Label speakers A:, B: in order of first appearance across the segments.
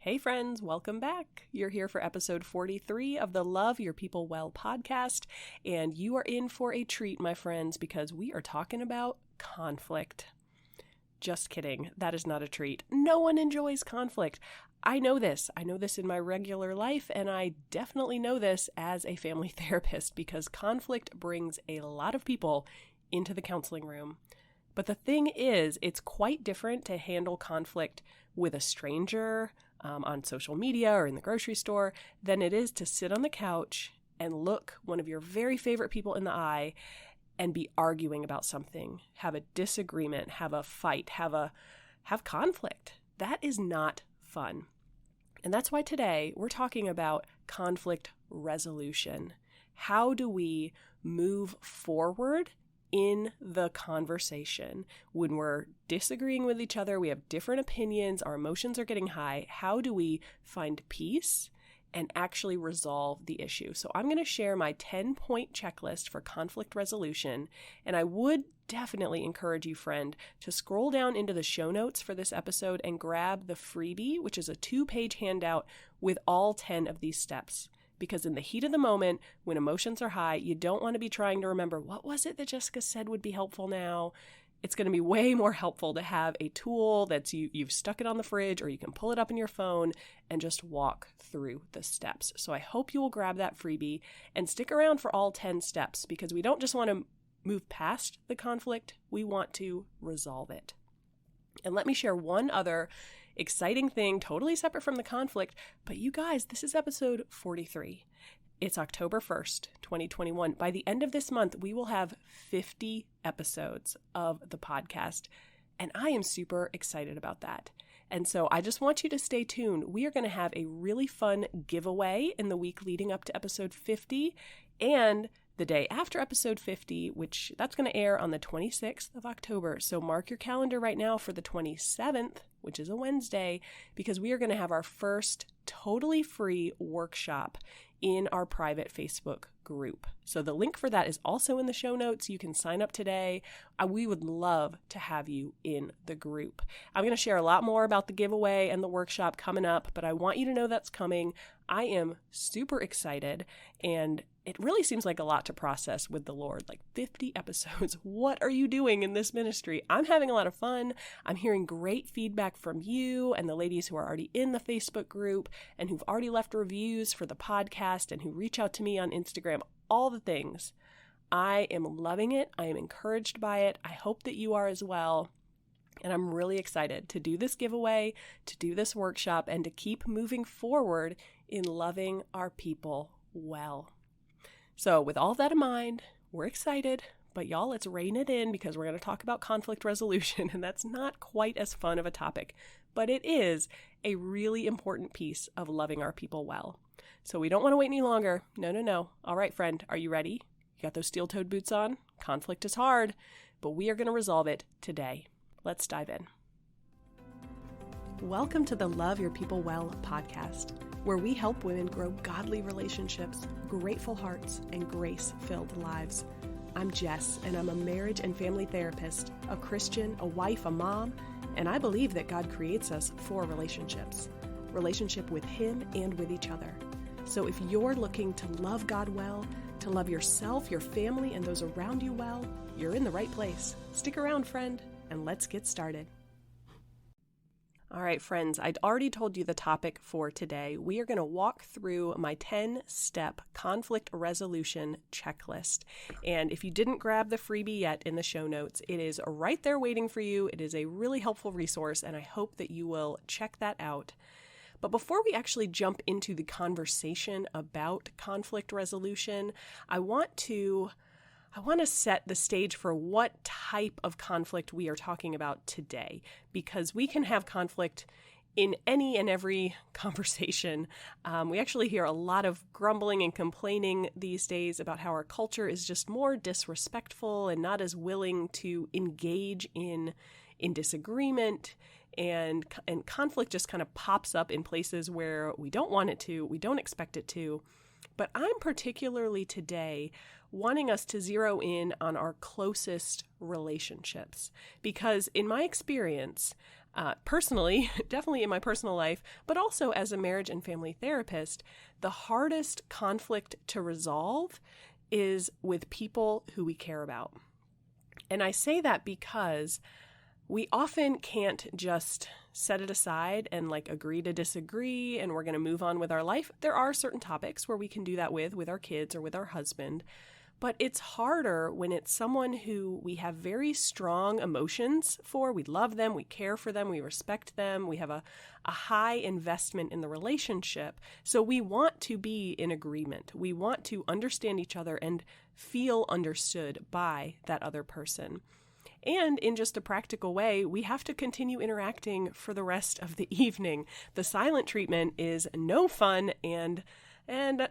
A: Hey friends, welcome back. You're here for episode 43 of the Love Your People Well podcast, and you are in for a treat, my friends, because we are talking about conflict. Just kidding. That is not a treat. No one enjoys conflict. I know this. I know this in my regular life, and I definitely know this as a family therapist because conflict brings a lot of people into the counseling room. But the thing is, it's quite different to handle conflict with a stranger on social media or in the grocery store than it is to sit on the couch and look one of your very favorite people in the eye and be arguing about something, have a disagreement, have a fight, have conflict. That is not fun. And that's why today we're talking about conflict resolution. How do we move forward in the conversation when we're disagreeing with each other, we have different opinions, our emotions are getting high? How do we find peace and actually resolve the issue? So I'm going to share my 10-point checklist for conflict resolution, and I would definitely encourage you, friend, to scroll down into the show notes for this episode and grab the freebie, which is a 2-page handout with all 10 of these steps. Because in the heat of the moment, when emotions are high, you don't want to be trying to remember, what was it that Jessica said would be helpful now? It's going to be way more helpful to have a tool that's you've stuck it on the fridge, or you can pull it up in your phone and just walk through the steps. So I hope you will grab that freebie and stick around for all 10 steps, because we don't just want to move past the conflict, we want to resolve it. And let me share one other exciting thing, totally separate from the conflict, but you guys, this is episode 43. It's October 1st, 2021. By the end of this month, we will have 50 episodes of the podcast, and I am super excited about that. And so I just want you to stay tuned. We are going to have a really fun giveaway in the week leading up to episode 50, and the day after episode 50, which that's going to air on the 26th of October. So mark your calendar right now for the 27th, which is a Wednesday, because we are going to have our first totally free workshop in our private Facebook group. So the link for that is also in the show notes. You can sign up today. We would love to have you in the group. I'm going to share a lot more about the giveaway and the workshop coming up, but I want you to know that's coming. I am super excited, and it really seems like a lot to process with the Lord, like 50 episodes. What are you doing in this ministry? I'm having a lot of fun. I'm hearing great feedback from you and the ladies who are already in the Facebook group and who've already left reviews for the podcast and who reach out to me on Instagram, all the things. I am loving it. I am encouraged by it. I hope that you are as well. And I'm really excited to do this giveaway, to do this workshop, and to keep moving forward in loving our people well. So with all that in mind, we're excited, but y'all, let's rein it in because we're going to talk about conflict resolution, and that's not quite as fun of a topic, but it is a really important piece of loving our people well. So we don't want to wait any longer. No. All right, friend, are you ready? You got those steel-toed boots on? Conflict is hard, but we are going to resolve it today. Let's dive in. Welcome to the Love Your People Well podcast, where we help women grow godly relationships, grateful hearts, and grace-filled lives. I'm Jess, and I'm a marriage and family therapist, a Christian, a wife, a mom, and I believe that God creates us for relationships. Relationship with Him and with each other. So if you're looking to love God well, to love yourself, your family, and those around you well, you're in the right place. Stick around, friend, and let's get started. All right, friends, I'd already told you the topic for today. We are going to walk through my 10-step conflict resolution checklist. And if you didn't grab the freebie yet in the show notes, it is right there waiting for you. It is a really helpful resource, and I hope that you will check that out. But before we actually jump into the conversation about conflict resolution, I want to set the stage for what type of conflict we are talking about today, because we can have conflict in any and every conversation. We actually hear a lot of grumbling and complaining these days about how our culture is just more disrespectful and not as willing to engage in disagreement, and conflict just kind of pops up in places where we don't want it to, we don't expect it to. But I'm particularly today wanting us to zero in on our closest relationships, because in my experience, Personally, definitely in my personal life, but also as a marriage and family therapist, the hardest conflict to resolve is with people who we care about. And I say that because we often can't just set it aside and agree to disagree and we're going to move on with our life. There are certain topics where we can do that with our kids or with our husband. But it's harder when it's someone who we have very strong emotions for. We love them, we care for them, we respect them, we have a high investment in the relationship. So we want to be in agreement. We want to understand each other and feel understood by that other person. And in just a practical way, we have to continue interacting for the rest of the evening. The silent treatment is no fun and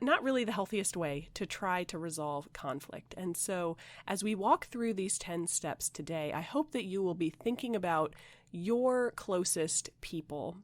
A: not really the healthiest way to try to resolve conflict. And so as we walk through these 10 steps today, I hope that you will be thinking about your closest people.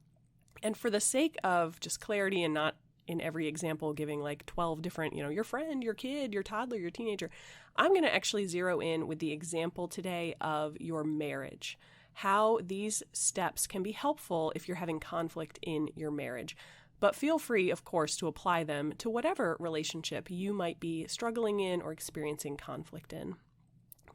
A: And for the sake of just clarity and not in every example giving 12 different, your friend, your kid, your toddler, your teenager, I'm going to actually zero in with the example today of your marriage, how these steps can be helpful if you're having conflict in your marriage. But feel free, of course, to apply them to whatever relationship you might be struggling in or experiencing conflict in.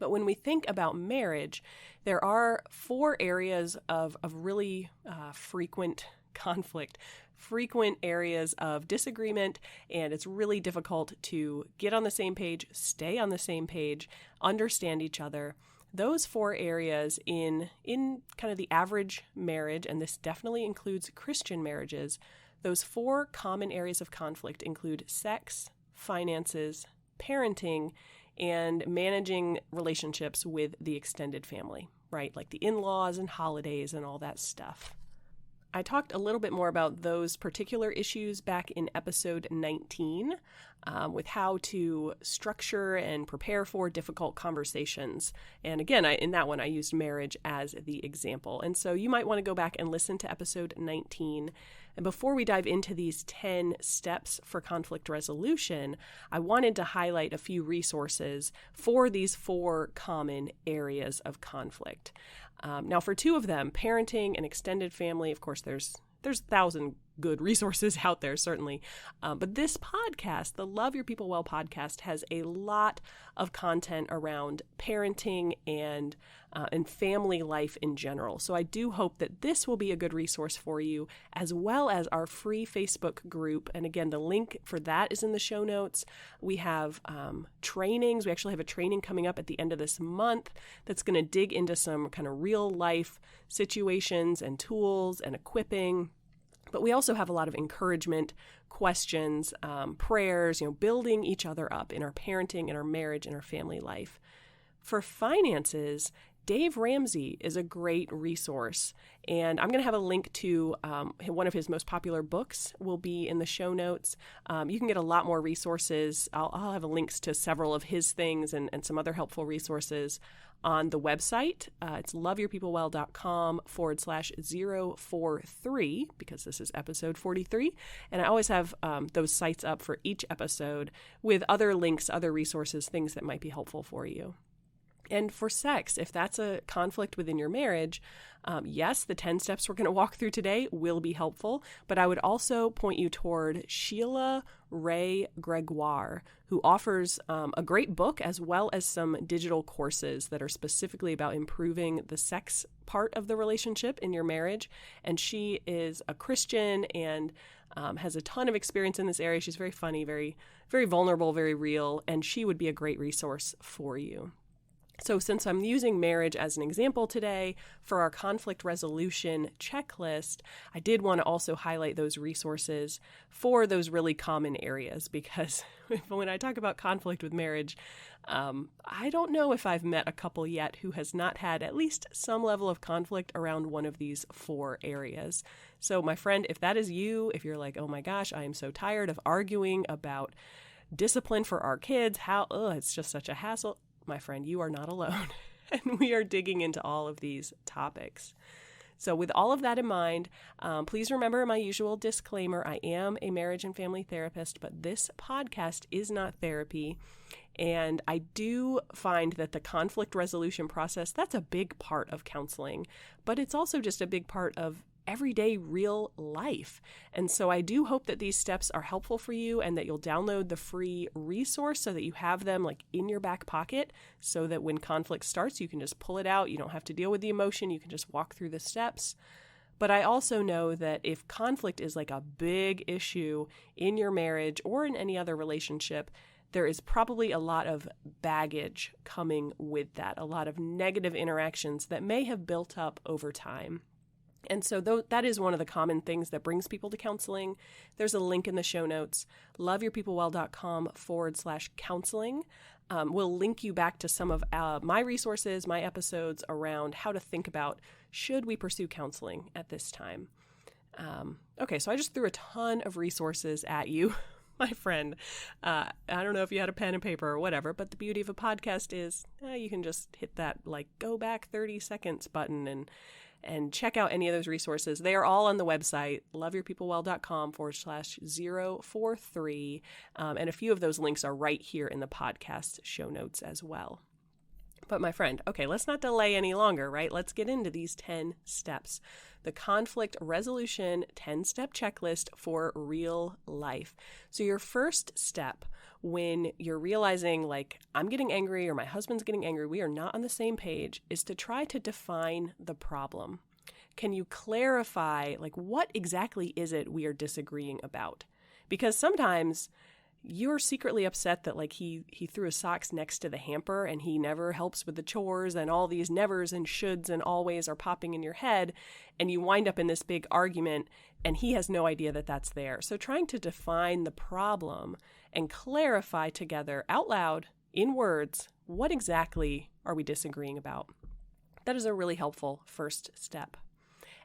A: But when we think about marriage, there are 4 areas of really frequent conflict, frequent areas of disagreement, and it's really difficult to get on the same page, stay on the same page, understand each other. Those 4 areas in kind of the average marriage, and this definitely includes Christian marriages, those 4 common areas of conflict include sex, finances, parenting, and managing relationships with the extended family, right? Like the in-laws and holidays and all that stuff. I talked a little bit more about those particular issues back in episode 19 with how to structure and prepare for difficult conversations. And again, in that one, I used marriage as the example. And so you might want to go back and listen to episode 19. And before we dive into these 10 steps for conflict resolution, I wanted to highlight a few resources for these 4 common areas of conflict. Now, for 2 of them, parenting and extended family, of course, there's 1,000 good resources out there, certainly. But this podcast, the Love Your People Well podcast, has a lot of content around parenting and family life in general. So I do hope that this will be a good resource for you, as well as our free Facebook group. And again, the link for that is in the show notes. We have trainings. We actually have a training coming up at the end of this month that's going to dig into some kind of real life situations and tools and equipping. But we also have a lot of encouragement, questions, prayers, building each other up in our parenting, in our marriage, in our family life. For finances, Dave Ramsey is a great resource, and I'm going to have a link to one of his most popular books will be in the show notes. You can get a lot more resources. I'll have links to several of his things and some other helpful resources on the website. It's loveyourpeoplewell.com/043, because this is episode 43. And I always have those sites up for each episode with other links, other resources, things that might be helpful for you. And for sex, if that's a conflict within your marriage, yes, the 10 steps we're going to walk through today will be helpful, but I would also point you toward Sheila Gregoire, who offers a great book as well as some digital courses that are specifically about improving the sex part of the relationship in your marriage. And she is a Christian and has a ton of experience in this area. She's very funny, very, very vulnerable, very real, and she would be a great resource for you. So since I'm using marriage as an example today for our conflict resolution checklist, I did want to also highlight those resources for those really common areas, because when I talk about conflict with marriage, I don't know if I've met a couple yet who has not had at least some level of conflict around one of these 4 areas. So my friend, if that is you, if you're like, oh my gosh, I am so tired of arguing about discipline for our kids, it's just such a hassle. My friend, you are not alone, and we are digging into all of these topics. So with all of that in mind, please remember my usual disclaimer. I am a marriage and family therapist, but this podcast is not therapy. And I do find that the conflict resolution process, that's a big part of counseling, but it's also just a big part of everyday real life. And so I do hope that these steps are helpful for you and that you'll download the free resource so that you have them like in your back pocket so that when conflict starts, you can just pull it out. You don't have to deal with the emotion. You can just walk through the steps. But I also know that if conflict is like a big issue in your marriage or in any other relationship, there is probably a lot of baggage coming with that, a lot of negative interactions that may have built up over time. And so that is one of the common things that brings people to counseling. There's a link in the show notes, loveyourpeoplewell.com/counseling. We'll link you back to some of my resources, my episodes around how to think about should we pursue counseling at this time. Okay, so I just threw a ton of resources at you, my friend. I don't know if you had a pen and paper or whatever, but the beauty of a podcast is you can just hit that like go back 30 seconds button and check out any of those resources. They are all on the website, loveyourpeoplewell.com/043. And a few of those links are right here in the podcast show notes as well. But my friend, okay, let's not delay any longer, right? Let's get into these 10 steps. The conflict resolution 10-step checklist for real life. So your first step when you're realizing like I'm getting angry or my husband's getting angry, we are not on the same page, is to try to define the problem. Can you clarify like what exactly is it we are disagreeing about? Because sometimes you're secretly upset that like he threw his socks next to the hamper and he never helps with the chores and all these nevers and shoulds and always are popping in your head, and you wind up in this big argument and he has no idea that that's there. So trying to define the problem and clarify together out loud in words, what exactly are we disagreeing about? That is a really helpful first step.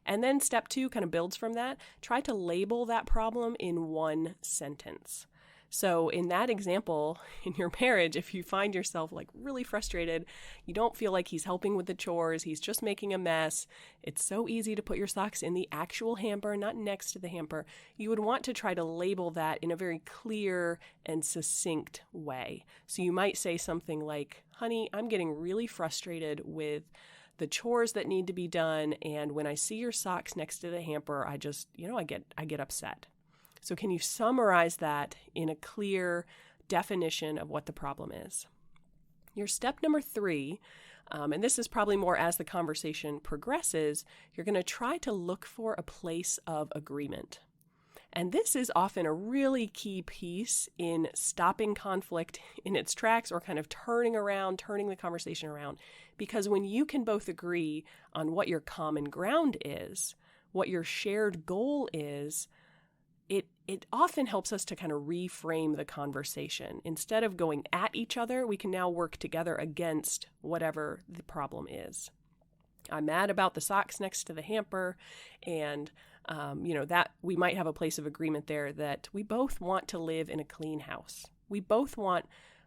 A: And then step 2 kind of builds from that. Try to label that problem in one sentence. So in that example, in your marriage, if you find yourself like really frustrated, you don't feel like he's helping with the chores, he's just making a mess, it's so easy to put your socks in the actual hamper, not next to the hamper, you would want to try to label that in a very clear and succinct way. So you might say something like, honey, I'm getting really frustrated with the chores that need to be done, and when I see your socks next to the hamper, I just, I get upset. So can you summarize that in a clear definition of what the problem is? Your step number 3, and this is probably more as the conversation progresses, you're going to try to look for a place of agreement. And this is often a really key piece in stopping conflict in its tracks or kind of turning the conversation around. Because when you can both agree on what your common ground is, what your shared goal is, it often helps us to kind of reframe the conversation. Instead of going at each other, we can now work together against whatever the problem is. I'm mad about the socks next to the hamper, and that we might have a place of agreement there that we both want to live in a clean house. We both want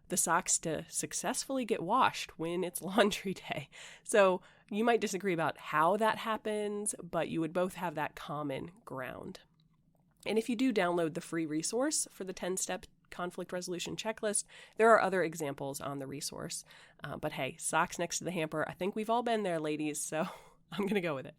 A: the socks to successfully get washed when it's laundry day. So you might disagree about how that happens, but you would both have that common ground. And if you do download the free resource for the 10-step conflict resolution checklist, there are other examples on the resource. But hey, socks next to the hamper, I think we've all been there, ladies, so I'm going to go with it.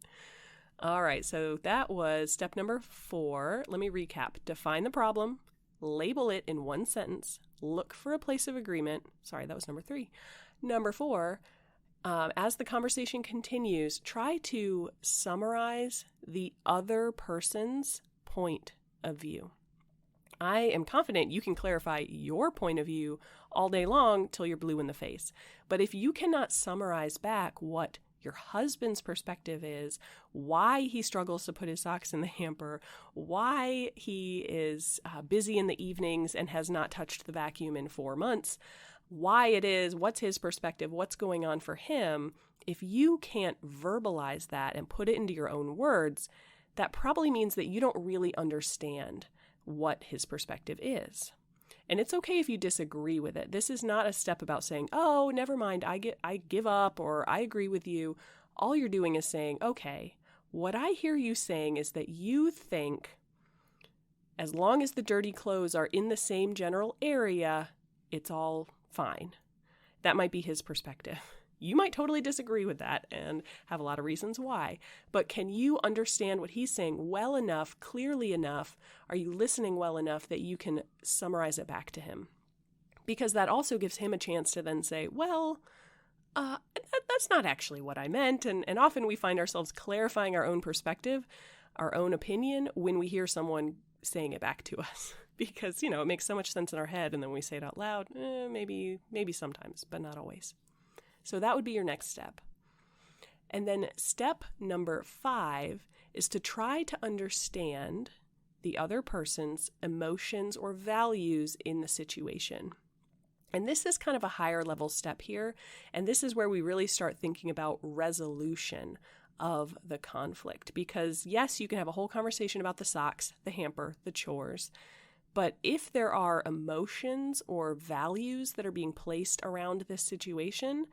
A: All right, so that was step number 4. Let me recap. Define the problem, label it in one sentence, look for a place of agreement. Sorry, that was number 3. Number 4, as the conversation continues, try to summarize the other person's point of view. I am confident you can clarify your point of view all day long till you're blue in the face. But if you cannot summarize back what your husband's perspective is, why he struggles to put his socks in the hamper, why he is busy in the evenings and has not touched the vacuum in 4 months, why it is, what's his perspective, what's going on for him, if you can't verbalize that and put it into your own words, that probably means that you don't really understand what his perspective is. And it's okay if you disagree with it. This is not a step about saying, oh, never mind, I give up, or I agree with you. All you're doing is saying, okay, what I hear you saying is that you think as long as the dirty clothes are in the same general area, it's all fine. That might be his perspective. You might totally disagree with that and have a lot of reasons why. But can you understand what he's saying well enough, clearly enough? Are you listening well enough that you can summarize it back to him? Because that also gives him a chance to then say, well, that's not actually what I meant. And often we find ourselves clarifying our own perspective, our own opinion, when we hear someone saying it back to us. Because, it makes so much sense in our head, and then we say it out loud. Maybe sometimes, but not always. So that would be your next step. And then step number 5 is to try to understand the other person's emotions or values in the situation. And this is kind of a higher level step here. And this is where we really start thinking about resolution of the conflict. Because yes, you can have a whole conversation about the socks, the hamper, the chores. But if there are emotions or values that are being placed around this situation,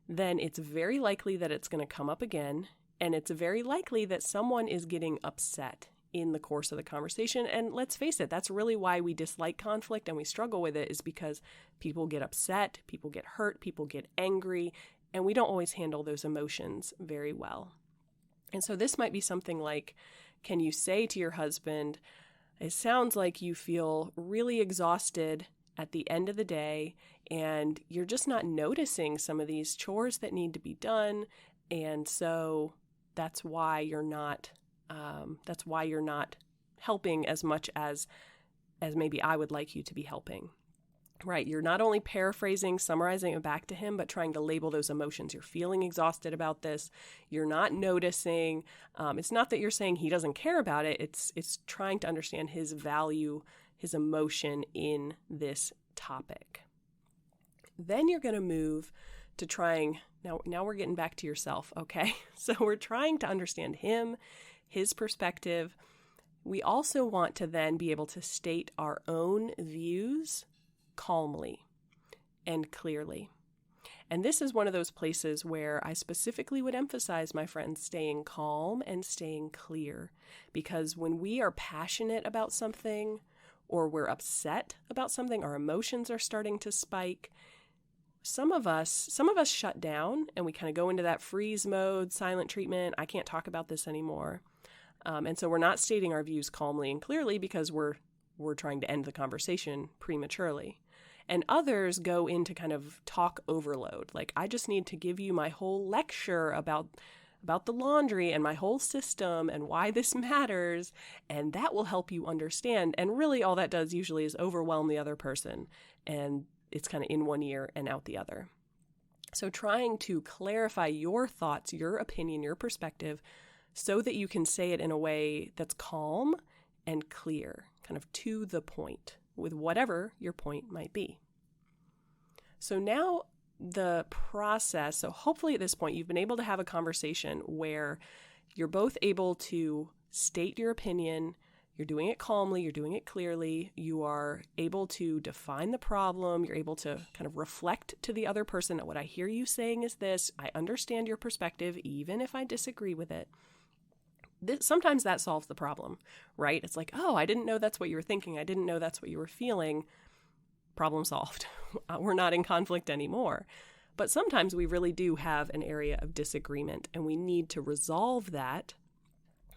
A: then it's very likely that it's going to come up again. And it's very likely that someone is getting upset in the course of the conversation. And let's face it, that's really why we dislike conflict and we struggle with it, is because people get upset, people get hurt, people get angry, and we don't always handle those emotions very well. And so this might be something like, can you say to your husband, it sounds like you feel really exhausted at the end of the day, and you're just not noticing some of these chores that need to be done, and so that's why you're not helping as much as maybe I would like you to be helping. Right? You're not only paraphrasing, summarizing it back to him, but trying to label those emotions. You're feeling exhausted about this. You're not noticing. It's not that you're saying he doesn't care about it. It's trying to understand his value, his emotion in this topic. Then you're going to move to trying, now we're getting back to yourself, okay? So we're trying to understand him, his perspective. We also want to then be able to state our own views calmly and clearly. And this is one of those places where I specifically would emphasize, my friends, staying calm and staying clear. Because when we are passionate about something or we're upset about something, our emotions are starting to spike. Some of us shut down and we kind of go into that freeze mode, silent treatment. I can't talk about this anymore. And so we're not stating our views calmly and clearly because we're trying to end the conversation prematurely. And others go into kind of talk overload. Like, I just need to give you my whole lecture about the laundry and my whole system and why this matters, and that will help you understand. And really all that does usually is overwhelm the other person, and it's kind of in one ear and out the other. So trying to clarify your thoughts, your opinion, your perspective, so that you can say it in a way that's calm and clear, kind of to the point, with whatever your point might be. So now the process, so hopefully at this point you've been able to have a conversation where you're both able to state your opinion, you're doing it calmly, you're doing it clearly, you are able to define the problem, you're able to kind of reflect to the other person that what I hear you saying is this, I understand your perspective, even if I disagree with it. Sometimes that solves the problem, right? It's like, oh, I didn't know that's what you were thinking. I didn't know that's what you were feeling. Problem solved. We're not in conflict anymore. But sometimes we really do have an area of disagreement and we need to resolve that,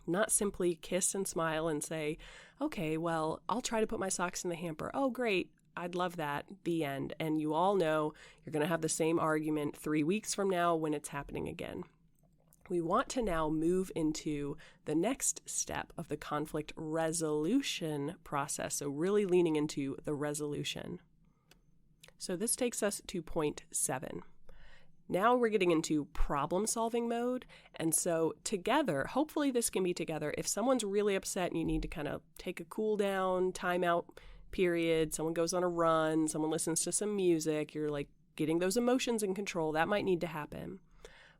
A: not simply kiss and smile and say, okay, well, I'll try to put my socks in the hamper. Oh, great. I'd love that. The end. And you all know you're going to have the same argument 3 weeks from now when it's happening again. We want to now move into the next step of the conflict resolution process. So really leaning into the resolution. So this takes us to point 7. Now we're getting into problem-solving mode. And so together, hopefully this can be together. If someone's really upset and you need to kind of take a cool down, timeout period, someone goes on a run, someone listens to some music, you're like getting those emotions in control, that might need to happen.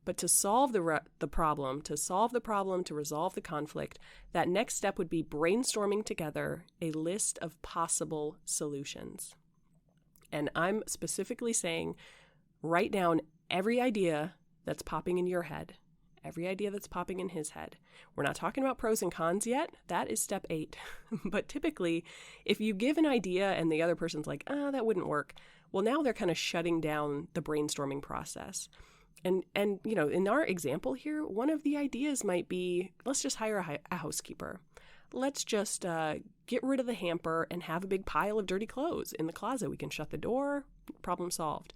A: But to solve the problem, to resolve the conflict, that next step would be brainstorming together a list of possible solutions. And I'm specifically saying, write down every idea that's popping in your head, every idea that's popping in his head. We're not talking about pros and cons yet. That is step 8. But typically, if you give an idea and the other person's like, that wouldn't work, well, now they're kind of shutting down the brainstorming process. And in our example here, one of the ideas might be, let's just hire a housekeeper. Let's just get rid of the hamper and have a big pile of dirty clothes in the closet. We can shut the door, problem solved.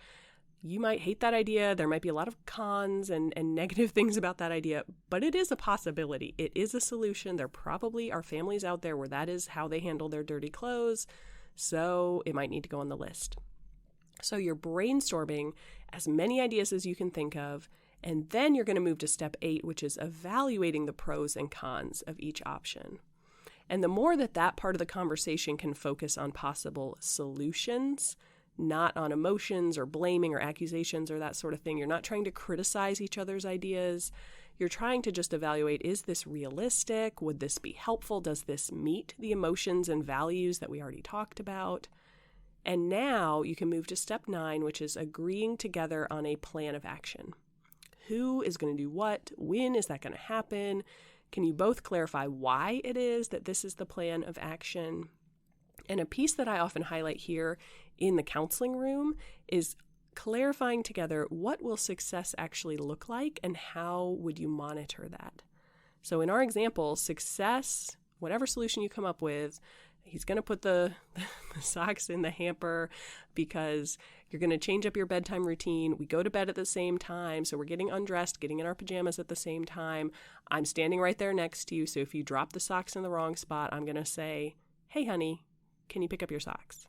A: You might hate that idea. There might be a lot of cons and negative things about that idea, but it is a possibility. It is a solution. There probably are families out there where that is how they handle their dirty clothes, so it might need to go on the list. So you're brainstorming as many ideas as you can think of, and then you're going to move to step 8, which is evaluating the pros and cons of each option. And the more that part of the conversation can focus on possible solutions, not on emotions or blaming or accusations or that sort of thing. You're not trying to criticize each other's ideas. You're trying to just evaluate, is this realistic? Would this be helpful? Does this meet the emotions and values that we already talked about? And now you can move to step 9, which is agreeing together on a plan of action. Who is going to do what? When is that going to happen? Can you both clarify why it is that this is the plan of action? And a piece that I often highlight here in the counseling room is clarifying together, what will success actually look like and how would you monitor that? So in our example, success, whatever solution you come up with, he's going to put the socks in the hamper because you're going to change up your bedtime routine. We go to bed at the same time, so we're getting undressed, getting in our pajamas at the same time. I'm standing right there next to you, so if you drop the socks in the wrong spot, I'm going to say, hey, honey, can you pick up your socks?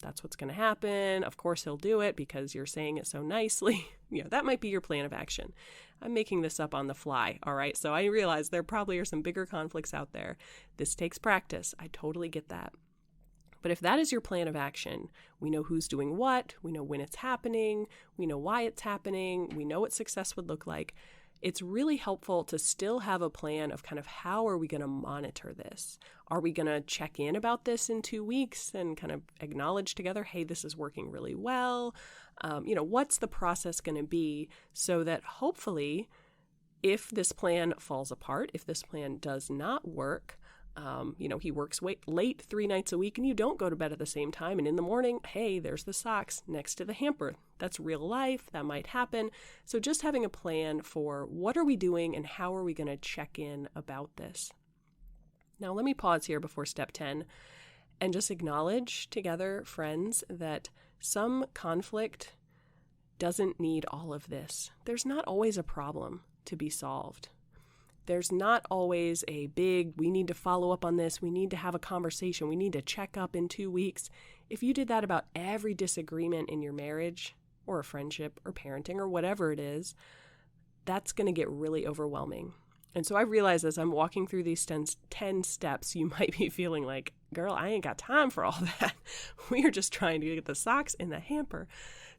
A: That's what's going to happen. Of course, he'll do it because you're saying it so nicely. That might be your plan of action. I'm making this up on the fly, all right? So I realize there probably are some bigger conflicts out there. This takes practice. I totally get that. But if that is your plan of action, we know who's doing what, we know when it's happening, we know why it's happening, we know what success would look like. It's really helpful to still have a plan of kind of how are we going to monitor this? Are we going to check in about this in 2 weeks and kind of acknowledge together, hey, this is working really well? What's the process going to be so that hopefully if this plan falls apart, if this plan does not work, he works late 3 nights a week and you don't go to bed at the same time. And in the morning, hey, there's the socks next to the hamper. That's real life. That might happen. So just having a plan for what are we doing and how are we going to check in about this? Now, let me pause here before step 10 and just acknowledge together, friends, that some conflict doesn't need all of this. There's not always a problem to be solved. There's not always a big, we need to follow up on this, we need to have a conversation, we need to check up in 2 weeks. If you did that about every disagreement in your marriage or a friendship or parenting or whatever it is, that's going to get really overwhelming. And so I realize as I'm walking through these 10 steps, you might be feeling like, girl, I ain't got time for all that. We are just trying to get the socks in the hamper.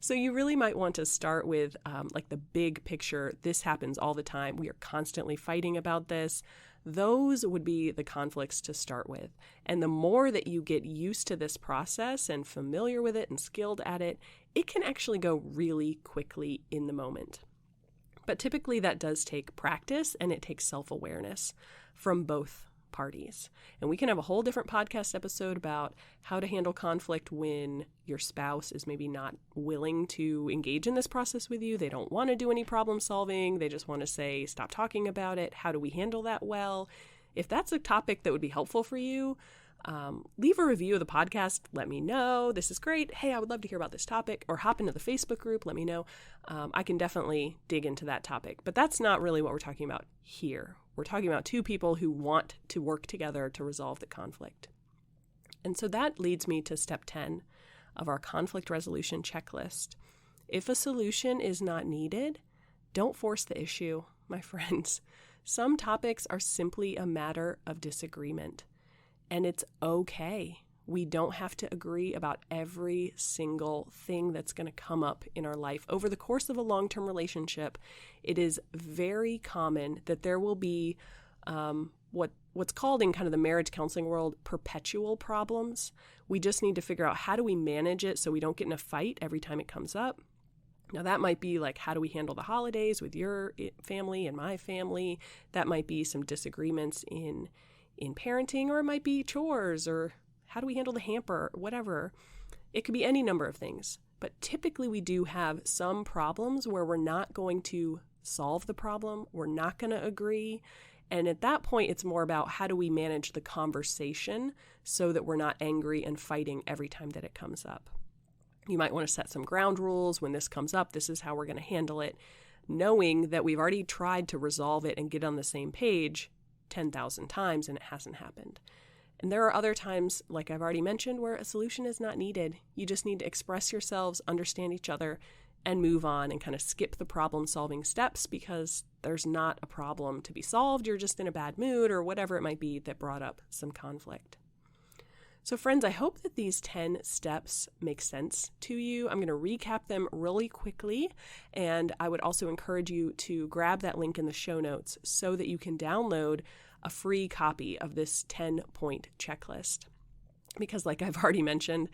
A: So you really might want to start with the big picture. This happens all the time. We are constantly fighting about this. Those would be the conflicts to start with. And the more that you get used to this process and familiar with it and skilled at it, it can actually go really quickly in the moment. But typically that does take practice and it takes self-awareness from both parties. And we can have a whole different podcast episode about how to handle conflict when your spouse is maybe not willing to engage in this process with you. They don't want to do any problem solving. They just want to say, stop talking about it. How do we handle that well? If that's a topic that would be helpful for you, leave a review of the podcast. Let me know. This is great. Hey, I would love to hear about this topic, or hop into the Facebook group. Let me know. I can definitely dig into that topic, but that's not really what we're talking about here. We're talking about 2 people who want to work together to resolve the conflict. And so that leads me to step 10 of our conflict resolution checklist. If a solution is not needed, don't force the issue, my friends. Some topics are simply a matter of disagreement. And it's okay. We don't have to agree about every single thing that's going to come up in our life. Over the course of a long-term relationship, it is very common that there will be what's called in kind of the marriage counseling world perpetual problems. We just need to figure out how do we manage it so we don't get in a fight every time it comes up. Now that might be like, how do we handle the holidays with your family and my family? That might be some disagreements in parenting, or it might be chores, or how do we handle the hamper, whatever. It could be any number of things. But typically we do have some problems where we're not going to solve the problem. We're not going to agree. And at that point, it's more about how do we manage the conversation so that we're not angry and fighting every time that it comes up. You might want to set some ground rules. When this comes up, this is how we're going to handle it, knowing that we've already tried to resolve it and get on the same page 10,000 times and it hasn't happened. And there are other times, like I've already mentioned, where a solution is not needed. You just need to express yourselves, understand each other, and move on and kind of skip the problem-solving steps because there's not a problem to be solved. You're just in a bad mood or whatever it might be that brought up some conflict. So friends, I hope that these 10 steps make sense to you. I'm going to recap them really quickly, and I would also encourage you to grab that link in the show notes so that you can download a free copy of this 10-point checklist. Because like I've already mentioned,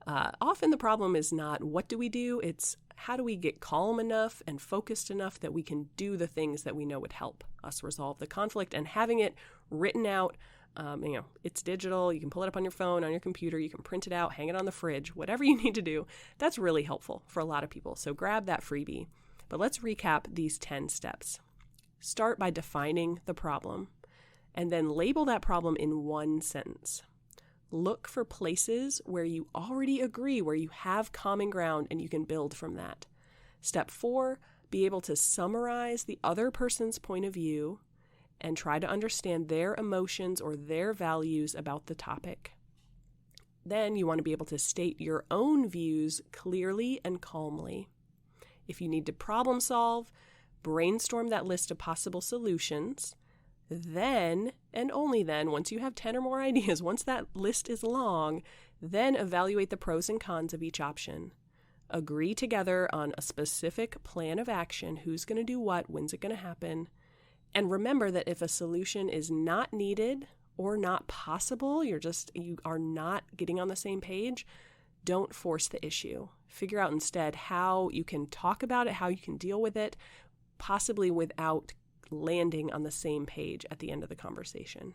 A: often the problem is not what do we do, it's how do we get calm enough and focused enough that we can do the things that we know would help us resolve the conflict. And having it written out, it's digital. You can pull it up on your phone, on your computer. You can print it out, hang it on the fridge, whatever you need to do. That's really helpful for a lot of people. So grab that freebie. But let's recap these 10 steps. Start by defining the problem and then label that problem in one sentence. Look for places where you already agree, where you have common ground and you can build from that. Step 4, be able to summarize the other person's point of view and try to understand their emotions or their values about the topic. Then you want to be able to state your own views clearly and calmly. If you need to problem solve, brainstorm that list of possible solutions. Then, and only then, once you have 10 or more ideas, once that list is long, then evaluate the pros and cons of each option. Agree together on a specific plan of action. Who's going to do what? When's it going to happen? And remember that if a solution is not needed or not possible, you are not getting on the same page, don't force the issue. Figure out instead how you can talk about it, how you can deal with it, possibly without landing on the same page at the end of the conversation.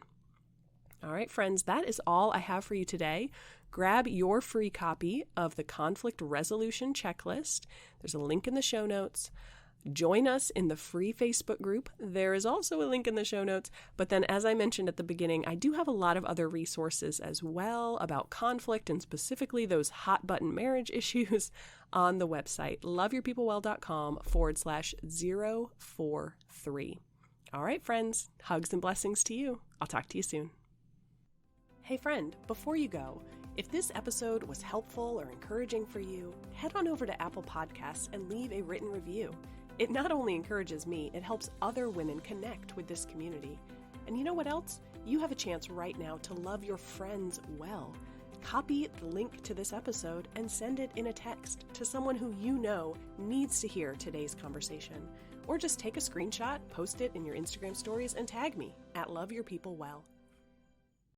A: All right, friends, that is all I have for you today. Grab your free copy of the Conflict Resolution Checklist. There's a link in the show notes. Join us in the free Facebook group. There is also a link in the show notes. But then, as I mentioned at the beginning, I do have a lot of other resources as well about conflict and specifically those hot button marriage issues on the website, loveyourpeoplewell.com/043. All right, friends, hugs and blessings to you. I'll talk to you soon. Hey, friend, before you go, if this episode was helpful or encouraging for you, head on over to Apple Podcasts and leave a written review. It not only encourages me, it helps other women connect with this community. And you know what else? You have a chance right now to love your friends well. Copy the link to this episode and send it in a text to someone who you know needs to hear today's conversation. Or just take a screenshot, post it in your Instagram stories, and tag me at loveyourpeoplewell.